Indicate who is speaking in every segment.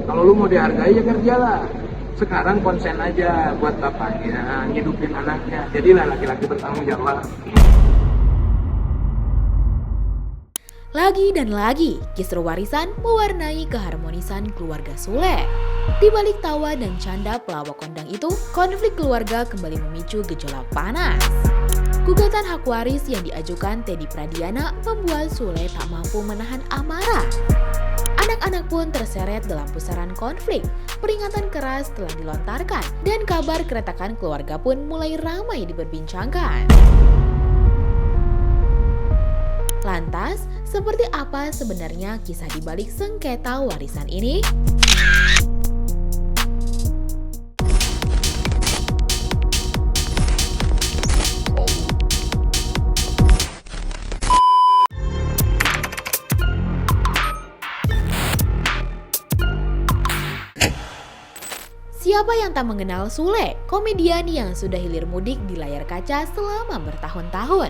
Speaker 1: Kalau lu mau dihargai ya kerjalah. Sekarang konsen aja buat bapaknya, ngidupin anaknya. Jadilah laki-laki bertanggung jawab.
Speaker 2: Lagi dan lagi, kisru warisan mewarnai keharmonisan keluarga Sule. Di balik tawa dan canda pelawak kondang itu, konflik keluarga kembali memicu gejolak panas. Gugatan hak waris yang diajukan Teddy Pradiana membuat Sule tak mampu menahan amarah. Anak-anak pun terseret dalam pusaran konflik. Peringatan keras telah dilontarkan dan kabar keretakan keluarga pun mulai ramai diperbincangkan. Lantas, seperti apa sebenarnya kisah di balik sengketa warisan ini? Siapa yang tak mengenal Sule, komedian yang sudah hilir mudik di layar kaca selama bertahun-tahun.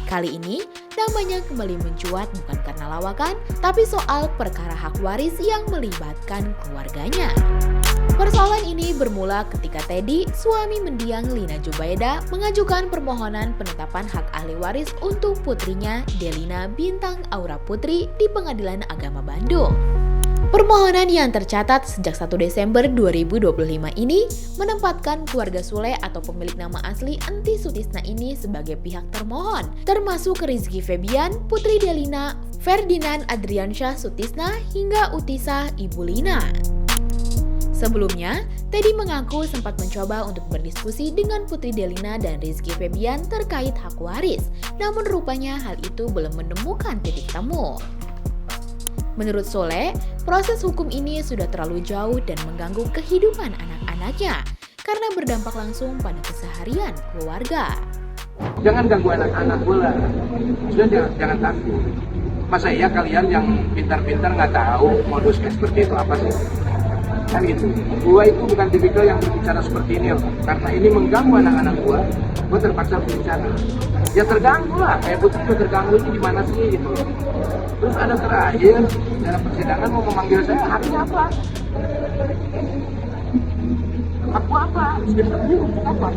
Speaker 2: Kali ini, namanya kembali mencuat bukan karena lawakan, tapi soal perkara hak waris yang melibatkan keluarganya. Persoalan ini bermula ketika Teddy, suami mendiang Lina Jubaida, mengajukan permohonan penetapan hak ahli waris untuk putrinya Delina Bintang Aura Putri di Pengadilan Agama Bandung. Permohonan yang tercatat sejak 1 Desember 2025 ini menempatkan keluarga Sule atau pemilik nama asli Enti Sutisna ini sebagai pihak termohon, termasuk Rizky Febian, Putri Delina, Ferdinand Adriansyah Sutisna, hingga Utisa, Ibu Lina. Sebelumnya, Teddy mengaku sempat mencoba untuk berdiskusi dengan Putri Delina dan Rizky Febian terkait hak waris, namun rupanya hal itu belum menemukan titik temu. Menurut Sule, proses hukum ini sudah terlalu jauh dan mengganggu kehidupan anak-anaknya karena berdampak langsung pada keseharian keluarga.
Speaker 1: Jangan ganggu anak-anak gue lah. Sudah jangan takut. Masa iya kalian yang pintar-pintar nggak tahu modusnya seperti itu apa sih? Kan gitu. Gue itu bukan tipikal yang berbicara seperti ini loh. Karena ini mengganggu anak-anak gue terpaksa berbicara. Ya terganggu lah, kayak Putri itu terganggu itu gimana sih gitu. Terus ada terakhir, dalam persidangan mau memanggil saya, haknya apa? Aku apa? Sebenarnya untuk apa?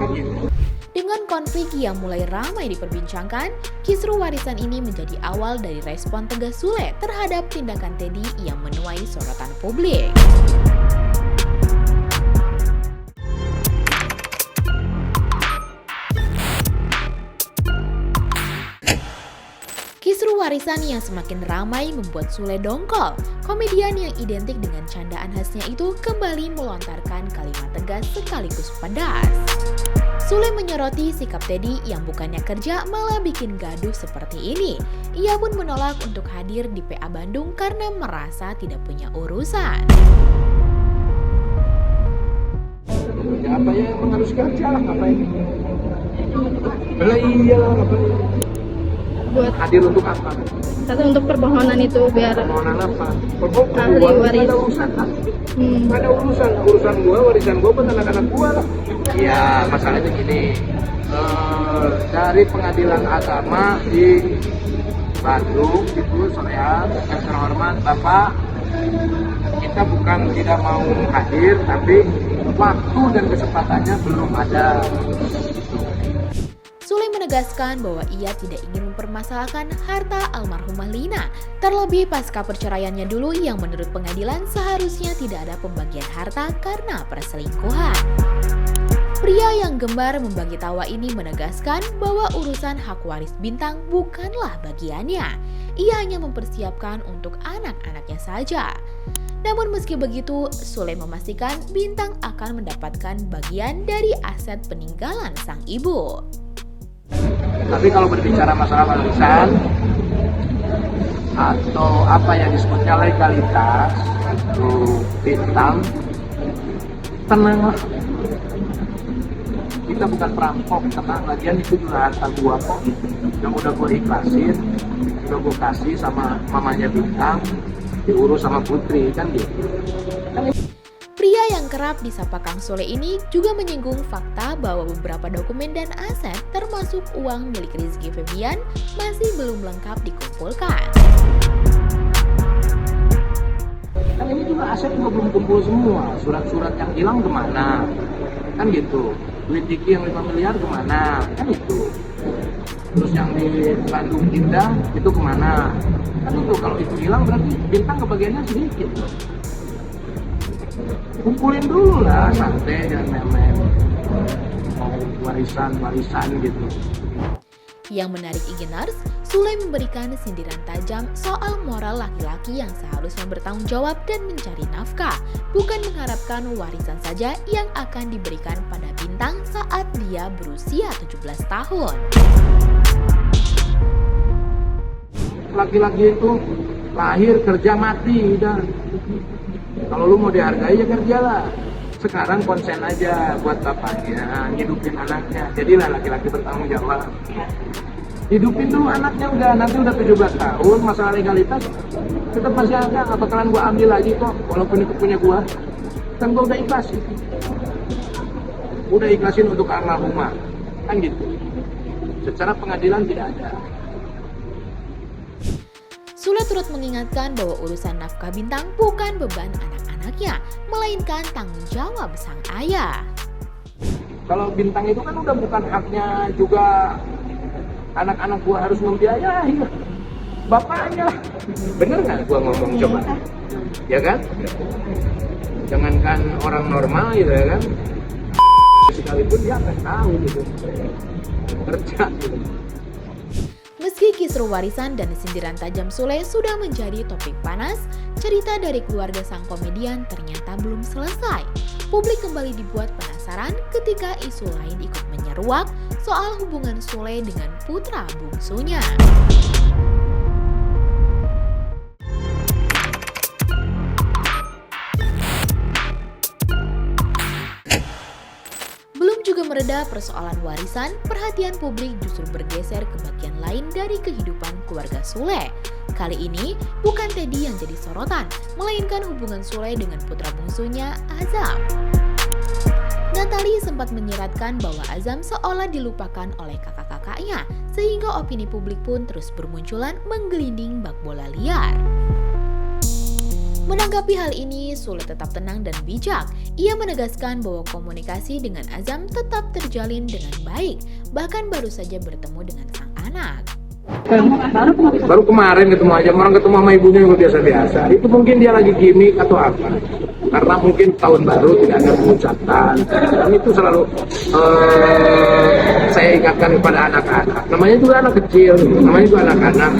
Speaker 1: Kan gitu.
Speaker 2: Dengan konflik yang mulai ramai diperbincangkan, kisru warisan ini menjadi awal dari respon tegas Sule terhadap tindakan Teddy yang menuai sorotan publik. Kisru warisan yang semakin ramai membuat Sule dongkol. Komedian yang identik dengan candaan khasnya itu kembali melontarkan kalimat tegas sekaligus pedas. Sule menyoroti sikap Teddy yang bukannya kerja malah bikin gaduh seperti ini. Ia pun menolak untuk hadir di PA Bandung karena merasa tidak punya urusan.
Speaker 1: Ya apa ya, emang harus kerja lah, ngapain? Bela iyalah, ngapain?
Speaker 3: Buat
Speaker 1: Hadir untuk apa?
Speaker 3: satu untuk permohonan itu biar
Speaker 1: Permohonan apa? Permohonan
Speaker 3: ahli
Speaker 1: gua
Speaker 3: waris.
Speaker 1: ada urusan lah. Ada urusan gua, warisan gua buat anak-anak gua lah. Iya, masalahnya gini. Dari pengadilan agama di Bandung itu sorean, yang terhormat Bapak, kita bukan tidak mau hadir, tapi waktu dan kesempatannya belum ada.
Speaker 2: Sule menegaskan bahwa ia tidak ingin mempermasalahkan harta almarhumah Lina, terlebih pasca perceraiannya dulu yang menurut pengadilan seharusnya tidak ada pembagian harta karena perselingkuhan. Pria yang gemar membagi tawa ini menegaskan bahwa urusan hak waris Bintang bukanlah bagiannya. Ia hanya mempersiapkan untuk anak-anaknya saja. Namun meski begitu, Sule memastikan Bintang akan mendapatkan bagian dari aset peninggalan sang ibu.
Speaker 1: Tapi kalau berbicara masalah warisan atau apa yang disebutnya legalitas untuk Bintang, tenanglah. Kita bukan perampok, tenang. Lagian itu juga harta gua kok. Yang udah gua ikhlasin, udah gua kasih sama mamanya Bintang, diurus sama Putri, kan gitu.
Speaker 2: Pria yang kerap disapa Kang Sule ini juga menyinggung fakta bahwa beberapa dokumen dan aset termasuk uang milik Rizky Febian masih belum lengkap dikumpulkan.
Speaker 1: Kan ini juga aset juga belum kumpul semua. Surat-surat yang hilang kemana? Kan gitu. Duit Diki yang 5 miliar kemana? Kan itu. Terus yang di Bandung Indah itu kemana? Kan itu, kalau itu hilang berarti Bintang kebagiannya sedikit. Kumpulin dulu lah, santai, jangan main-main. Mau warisan gitu.
Speaker 2: Yang menarik Igenars, Sule memberikan sindiran tajam soal moral laki-laki yang seharusnya bertanggung jawab dan mencari nafkah, bukan mengharapkan warisan saja yang akan diberikan pada Bintang saat dia berusia 17 tahun.
Speaker 1: Laki-laki itu lahir kerja mati udah. Kalau lu mau dihargai ya kerjalah. Sekarang konsen aja buat bapaknya, hidupin anaknya. Jadilah laki-laki bertanggung jawab. Hidupin dulu anaknya udah, nanti udah 17 tahun, masalah legalitas tetap masih ada. Nggak bakalan gua ambil lagi kok, walaupun itu punya gua. Kan gua udah ikhlasin. Udah ikhlasin untuk almarhumah. Kan gitu. Secara pengadilan tidak ada.
Speaker 2: Sule turut mengingatkan bahwa urusan nafkah Bintang bukan beban anak-anaknya, melainkan tanggung jawab sang ayah.
Speaker 1: Kalau Bintang itu kan udah bukan haknya juga anak-anak gua harus membiayai. Bapaknya lah. Bener nggak gua ngomong coba? Ya kan? Jangankan orang normal gitu ya kan? Sekalipun dia akan tahu gitu. Kerja gitu.
Speaker 2: Meski kisruh warisan dan sindiran tajam Sule sudah menjadi topik panas, cerita dari keluarga sang komedian ternyata belum selesai. Publik kembali dibuat penasaran ketika isu lain ikut menyeruak soal hubungan Sule dengan putra bungsunya. Juga mereda persoalan warisan, perhatian publik justru bergeser ke bagian lain dari kehidupan keluarga Sule. Kali ini, bukan Teddy yang jadi sorotan, melainkan hubungan Sule dengan putra bungsunya, Azam. Natalie sempat menyiratkan bahwa Azam seolah dilupakan oleh kakak-kakaknya, sehingga opini publik pun terus bermunculan menggelinding bak bola liar. Menanggapi hal ini, Sule tetap tenang dan bijak. Ia menegaskan bahwa komunikasi dengan Azam tetap terjalin dengan baik, bahkan baru saja bertemu dengan sang anak.
Speaker 1: Baru kemarin ketemu aja, orang ketemu sama ibunya juga biasa-biasa. Itu mungkin dia lagi gimmick atau apa. Karena mungkin tahun baru tidak ada pengucapan. Dan itu selalu saya ingatkan kepada anak-anak. Namanya juga anak kecil, namanya juga anak-anak.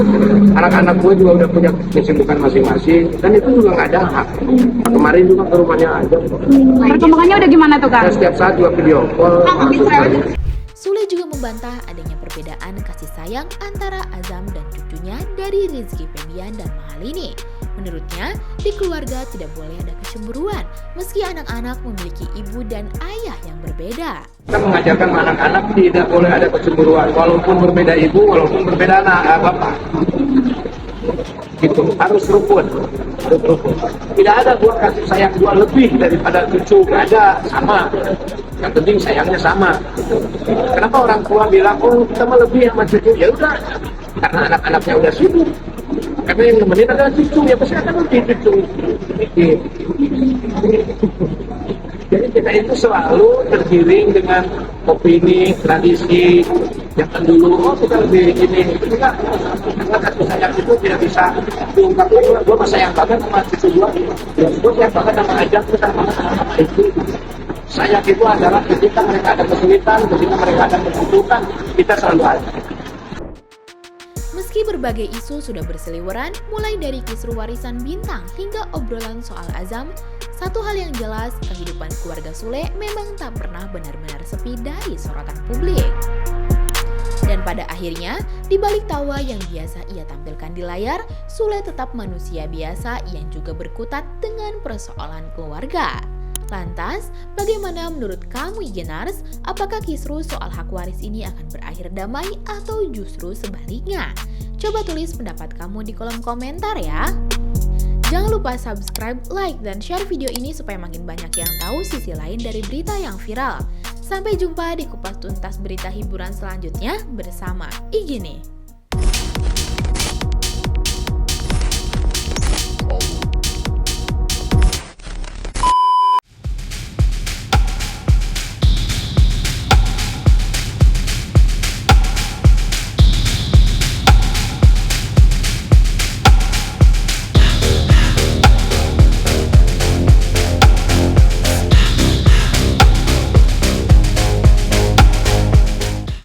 Speaker 1: Anak-anak gue juga udah punya kesibukan masing-masing. Dan itu juga nggak ada hak. Kemarin juga ke rumahnya aja.
Speaker 3: Perkembangannya udah gimana tuh Kak?
Speaker 1: Dan setiap saat juga video call.
Speaker 2: Sule juga membantah adanya perbedaan kasih sayang antara Azam dan cucunya dari Rizky Febian dan Mahalini. Menurutnya, di keluarga tidak boleh ada kecemburuan, meski anak-anak memiliki ibu dan ayah yang berbeda.
Speaker 1: Kita mengajarkan anak-anak tidak boleh ada kecemburuan, walaupun berbeda ibu, walaupun berbeda bapak. Gitu, harus rukun. Tidak ada gua kasih sayang gua lebih daripada cucu, nggak ada, sama. Yang penting sayangnya sama. Kenapa orang tua bilang, oh kita mah lebih sama cucu? Ya udah, karena anak-anaknya udah sibuk. Karena yang nemenin adalah cucu, ya pasti akan lebih cucu. Jadi kita itu selalu tergiring dengan opini, tradisi yang dulu, oh kita lebih ini. Enggak, karena kasih sayang itu tidak bisa diungkapkan. Gue masih sayang banget sama cucu gue. Gue sayang banget sama Ajak, gue sayang banget sama itu. Sayang itu adalah ketika mereka ada kesulitan, ketika mereka ada kebutuhan, kita selalu ada.
Speaker 2: Meski berbagai isu sudah berseliweran, mulai dari kisruh warisan Bintang hingga obrolan soal Azam, satu hal yang jelas, kehidupan keluarga Sule memang tak pernah benar-benar sepi dari sorotan publik. Dan pada akhirnya, di balik tawa yang biasa ia tampilkan di layar, Sule tetap manusia biasa yang juga berkutat dengan persoalan keluarga. Lantas, bagaimana menurut kamu Igenars? Apakah kisruh soal hak waris ini akan berakhir damai atau justru sebaliknya? Coba tulis pendapat kamu di kolom komentar ya. Jangan lupa subscribe, like, dan share video ini supaya makin banyak yang tahu sisi lain dari berita yang viral. Sampai jumpa di kupas tuntas berita hiburan selanjutnya bersama Igini.